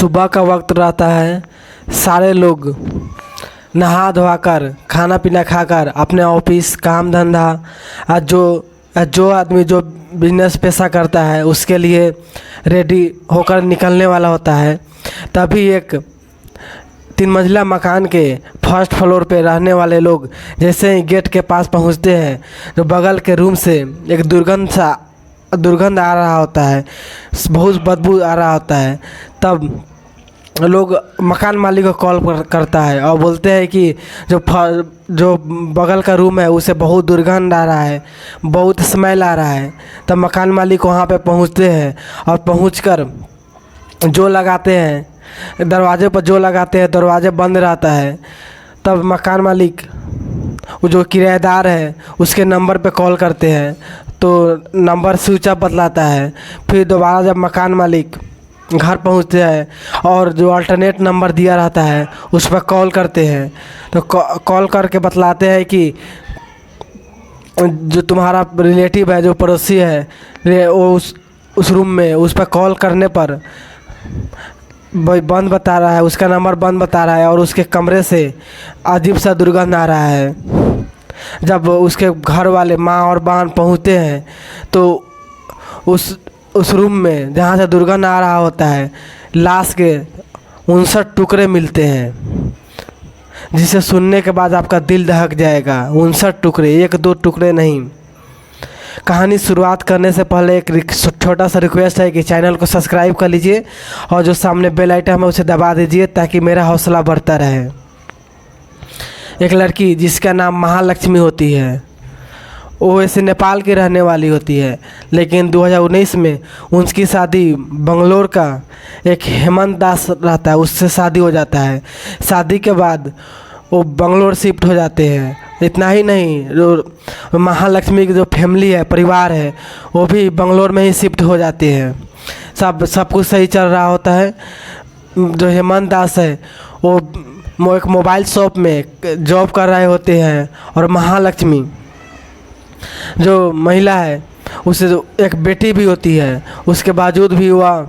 सुबह का वक्त रहता है। सारे लोग नहा धोवा कर खाना पीना खाकर अपने ऑफिस काम धंधा जो आदमी जो बिजनेस पैसा करता है उसके लिए रेडी होकर निकलने वाला होता है। तभी एक 3 मंजिला मकान के फर्स्ट फ्लोर पे रहने वाले लोग जैसे ही गेट के पास पहुंचते हैं तो बगल के रूम से एक दुर्गंध आ रहा होता है, बहुत बदबू आ रहा होता है। तब लोग मकान मालिक को कॉल करता है और बोलते हैं कि जो बगल का रूम है उसे बहुत दुर्गंध आ रहा है, बहुत स्मेल आ रहा है। तब मकान मालिक वहाँ पे पहुँचते हैं और पहुँचकर जो लगाते हैं दरवाजे पर, जो लगाते हैं दरवाजे बंद रहता है। तब मकान मालिक वो जो किराएदार है उसके नंबर पे कॉल करते हैं तो नंबर स्विच ऑफ बतलाता है। फिर दोबारा जब मकान मालिक घर पहुंचते हैं और जो अल्टरनेट नंबर दिया रहता है उस पर कॉल करते हैं तो कॉल करके बतलाते हैं कि जो तुम्हारा रिलेटिव है, जो पड़ोसी है, वो उस रूम में, उस पर कॉल करने पर बंद बता रहा है, उसका नंबर बंद बता रहा है और उसके कमरे से अजीब सा दुर्गंध आ रहा है। जब उसके घर वाले माँ और बहन पहुँचते हैं तो उस रूम में जहाँ से दुर्गंध आ रहा होता है लाश के 59 टुकड़े मिलते हैं, जिसे सुनने के बाद आपका दिल दहक जाएगा। 59 टुकड़े, 1-2 टुकड़े नहीं। कहानी शुरुआत करने से पहले एक छोटा सा रिक्वेस्ट है कि चैनल को सब्सक्राइब कर लीजिए और जो सामने बेल आइटम है उसे दबा दीजिए ताकि मेरा हौसला बढ़ता रहे। एक लड़की जिसका नाम महालक्ष्मी होती है, वो वैसे नेपाल की रहने वाली होती है, लेकिन 2019 में उनकी शादी बंगलोर का एक हेमंत दास रहता है उससे शादी हो जाता है। शादी के बाद वो बंगलोर शिफ्ट हो जाते हैं। इतना ही नहीं, जो महालक्ष्मी की जो फैमिली है, परिवार है, वो भी बंगलोर में ही शिफ्ट हो जाते हैं। सब कुछ सही चल रहा होता है। जो हेमंत दास है वो एक मोबाइल शॉप में जॉब कर रहे होते हैं और महालक्ष्मी जो महिला है उसे एक बेटी भी होती है। उसके बावजूद भी वह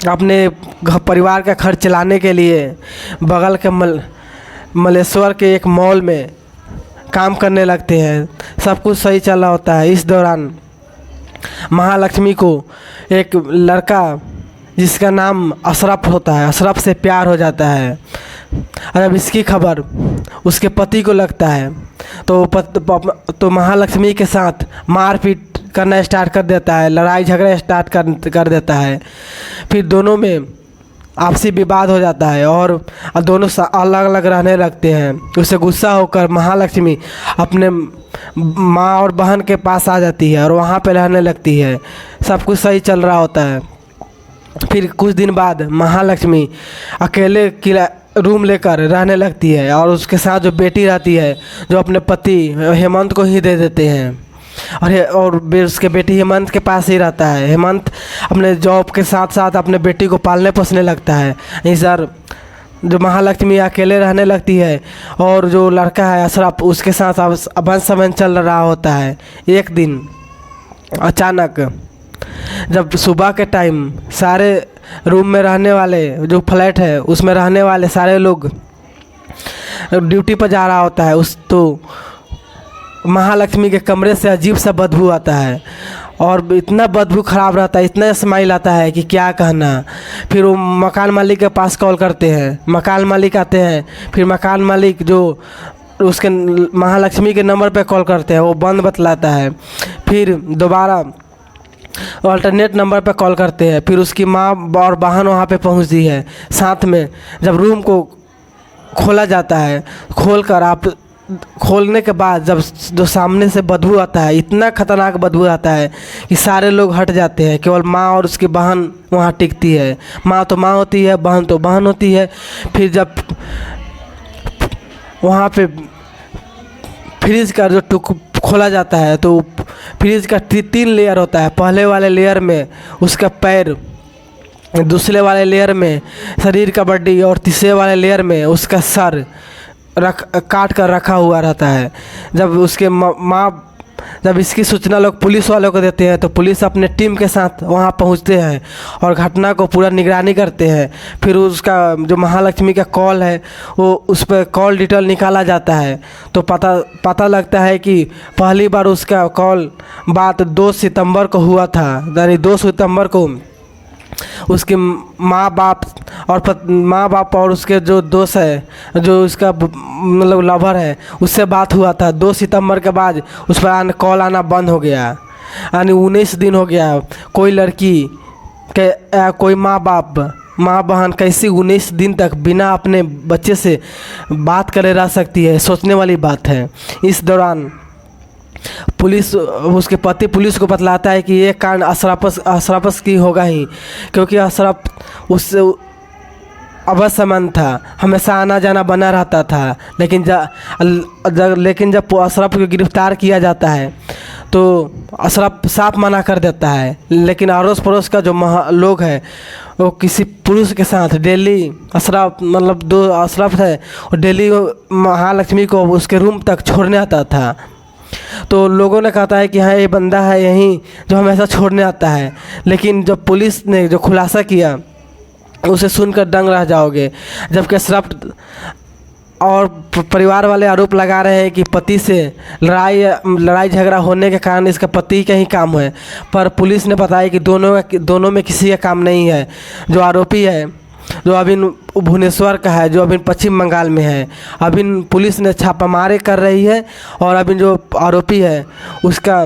अपने परिवार का खर्च चलाने के लिए बगल के मलेश्वर के एक मॉल में काम करने लगते हैं। सब कुछ सही चल रहा होता है। इस दौरान महालक्ष्मी को एक लड़का जिसका नाम अशरफ होता है, अशरफ से प्यार हो जाता है। और जब इसकी खबर उसके पति को लगता है तो महालक्ष्मी के साथ मारपीट करना स्टार्ट कर देता है, लड़ाई झगड़ा स्टार्ट कर देता है। फिर दोनों में आपसी विवाद हो जाता है और दोनों अलग अलग रहने लगते हैं। उससे गुस्सा होकर महालक्ष्मी अपने माँ और बहन के पास आ जाती है और वहाँ पे रहने लगती है। सब कुछ सही चल रहा होता है। फिर कुछ दिन बाद महालक्ष्मी अकेले रूम लेकर रहने लगती है और उसके साथ जो बेटी रहती है जो अपने पति हेमंत को ही दे देते हैं और उसके बेटी हेमंत के पास ही रहता है। हेमंत अपने जॉब के साथ साथ अपने बेटी को पालने पोसने लगता है। इधर जो महालक्ष्मी अकेले रहने लगती है और जो लड़का है अशरफ उसके साथ अभन समन चल रहा होता है। एक दिन अचानक जब सुबह के टाइम सारे रूम में रहने वाले जो फ्लैट है उसमें रहने वाले सारे लोग ड्यूटी पर जा रहा होता है तो महालक्ष्मी के कमरे से अजीब सा बदबू आता है और इतना बदबू ख़राब रहता है, इतना स्मेल आता है कि क्या कहना। फिर वो मकान मालिक के पास कॉल करते हैं, मकान मालिक आते हैं। फिर मकान मालिक जो उसके महालक्ष्मी के नंबर पे कॉल करते हैं वो बंद बतलाता है। फिर दोबारा अल्टरनेट नंबर पर कॉल करते हैं। फिर उसकी माँ और बहन वहाँ पे पहुँचती है साथ में। जब रूम को खोला जाता है, खोलने के बाद जब जो सामने से बदबू आता है, इतना ख़तरनाक बदबू आता है कि सारे लोग हट जाते हैं। केवल माँ और उसकी बहन वहाँ टिकती है। माँ तो माँ होती है, बहन तो बहन होती है। फिर जब वहाँ पे फ्रिज का जो खोला जाता है तो फ्रिज का 3 लेयर होता है। पहले वाले लेयर में उसका पैर, दूसरे वाले लेयर में शरीर का बॉडी और तीसरे वाले लेयर में उसका सर काट कर रखा हुआ रहता है। जब उसके माँ जब इसकी सूचना लोग पुलिस वालों को देते हैं तो पुलिस अपने टीम के साथ वहाँ पहुँचते हैं और घटना को पूरा निगरानी करते हैं। फिर उसका जो महालक्ष्मी का कॉल है वो उस पर कॉल डिटेल निकाला जाता है तो पता लगता है कि पहली बार उसका कॉल बात 2 सितंबर को हुआ था, यानी 2 सितंबर को उसके माँ बाप और उसके जो दोस्त है, जो उसका मतलब लवर है, उससे बात हुआ था। 2 सितंबर के बाद उस पर कॉल आना बंद हो गया, यानी 19 दिन हो गया। कोई लड़की के कोई माँ बहन कैसी 19 दिन तक बिना अपने बच्चे से बात करे रह सकती है, सोचने वाली बात है। इस दौरान पुलिस उसके पति पुलिस को बतलाता है कि ये कांड अशरफ की होगा ही, क्योंकि अशरफ उससे अवसमन था, हमेशा आना जाना बना रहता था। लेकिन जब अशरफ को गिरफ्तार किया जाता है तो अशरफ साफ मना कर देता है। लेकिन अड़ोस पड़ोस का जो लोग है वो किसी पुरुष के साथ डेली अशरफ है और डेली महालक्ष्मी को उसके रूम तक छोड़ने आता था। तो लोगों ने कहा है कि हाँ ये बंदा है यहीं जो हमेशा छोड़ने आता है। लेकिन जब पुलिस ने जो खुलासा किया उसे सुनकर दंग रह जाओगे। जबकि अशरफ और परिवार वाले आरोप लगा रहे हैं कि पति से लड़ाई झगड़ा होने के कारण इसका पति का ही काम है, पर पुलिस ने बताया कि दोनों में किसी का काम नहीं है। जो आरोपी है जो अभी भुवनेश्वर का है, जो अभी पश्चिम बंगाल में है, अभी पुलिस ने छापामारी कर रही है और अभी जो आरोपी है उसका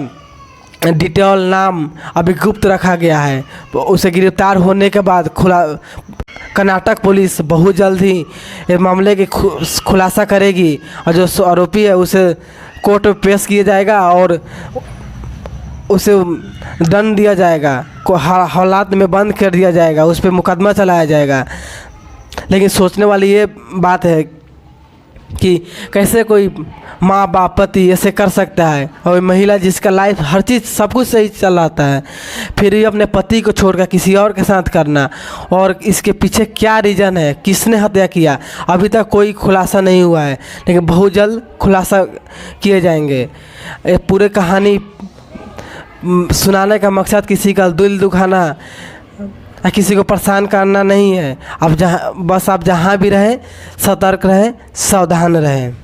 डिटेल नाम अभी गुप्त रखा गया है। उसे गिरफ्तार होने के बाद कर्नाटक पुलिस बहुत जल्द ही इस मामले की खुलासा करेगी और जो आरोपी है उसे कोर्ट में पेश किया जाएगा और उसे दंड दिया जाएगा, हालात में बंद कर दिया जाएगा, उस पर मुकदमा चलाया जाएगा। लेकिन सोचने वाली ये बात है कि कैसे कोई माँ बाप पति ऐसे कर सकता है, और महिला जिसका लाइफ हर चीज़ सब कुछ सही चल रहा है फिर भी अपने पति को छोड़कर किसी और के साथ करना, और इसके पीछे क्या रीज़न है, किसने हत्या किया, अभी तक कोई खुलासा नहीं हुआ है। लेकिन बहुत जल्द खुलासा किए जाएंगे। ये पूरे कहानी सुनाने का मकसद किसी का दिल दुखाना या किसी को परेशान करना नहीं है। अब आप जहाँ भी रहें सतर्क रहें, सावधान रहें।